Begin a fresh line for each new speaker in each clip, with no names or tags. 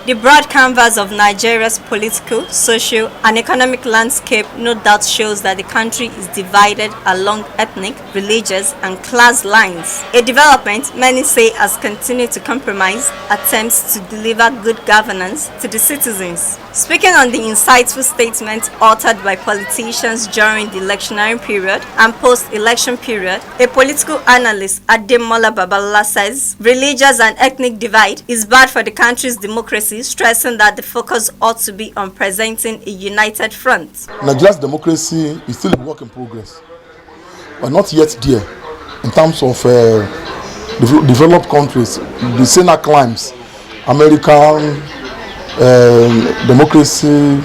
The broad canvas of Nigeria's political, social, and economic landscape no doubt shows that the country is divided along ethnic, religious, and class lines. A development many say has continued to compromise attempts to deliver good governance to the citizens. Speaking on the insightful statements uttered by politicians during the electioneering period and post-election period, a political analyst Ademola Babalola says religious and ethnic divide is bad for the country's democracy, stressing that the focus ought to be on presenting a united front.
Nigeria's democracy is still a work in progress, but not yet there in terms of developed countries, the senior climes, American democracy,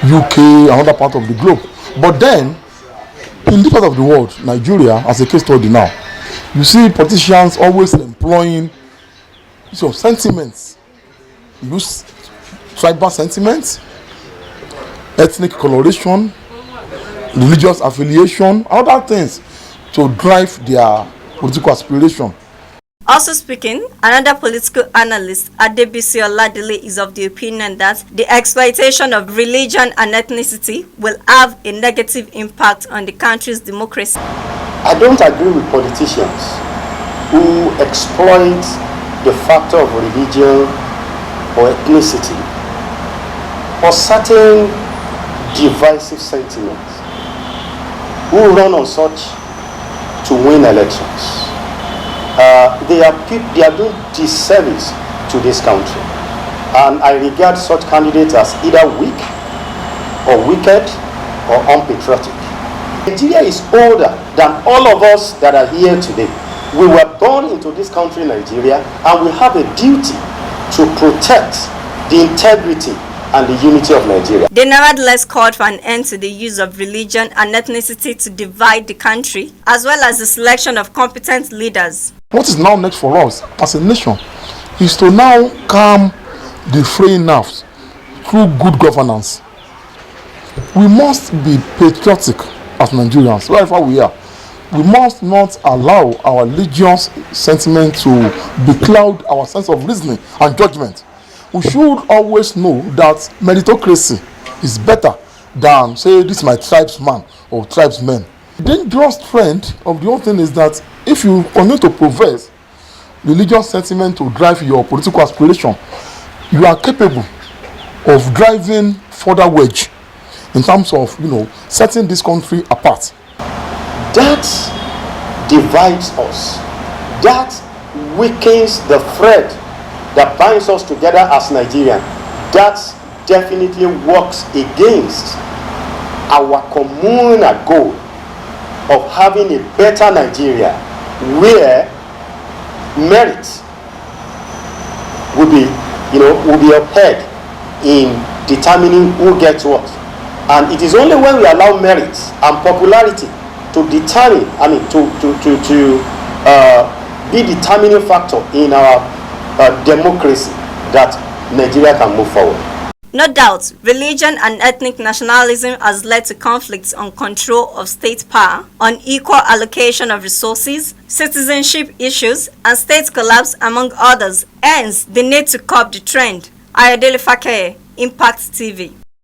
UK, and other part of the globe. But then, in this part of the world, Nigeria, as a case study now, you see politicians always employing some sentiments. Use tribal sentiments, ethnic coloration, religious affiliation, other things to drive their political aspiration.
Also speaking, another political analyst, Adebisi Oladile, is of the opinion that the exploitation of religion and ethnicity will have a negative impact on the country's democracy.
I don't agree with politicians who exploit the factor of religion or ethnicity for certain divisive sentiments, who run on such to win elections. They are doing disservice to this country, and I regard such candidates as either weak or wicked or unpatriotic. Nigeria is older than all of us that are here today. We were born into this country, Nigeria, and we have a duty to protect the integrity and the unity of Nigeria.
They nevertheless called for an end to the use of religion and ethnicity to divide the country, as well as the selection of competent leaders.
What is now next for us as a nation is to now calm the fraying nerves through good governance. We must be patriotic as Nigerians, wherever we are. We must not allow our religious sentiment to becloud our sense of reasoning and judgment. We should always know that meritocracy is better than, say, this is my tribesman or tribesmen. The dangerous trend of the whole thing is that if you continue to profess religious sentiment to drive your political aspiration, you are capable of driving further wedge in terms of, setting this country apart.
That divides us. That weakens the thread that binds us together as Nigerians. That definitely works against our communal goal of having a better Nigeria, where merit will be upheld in determining who gets what. And it is only when we allow merit and popularity to determine, be determining factor in our democracy, that Nigeria can move forward.
No doubt, religion and ethnic nationalism has led to conflicts on control of state power, on equal allocation of resources, citizenship issues, and state collapse, among others. Hence, the need to curb the trend. Ayodele Fakeye, Impact TV.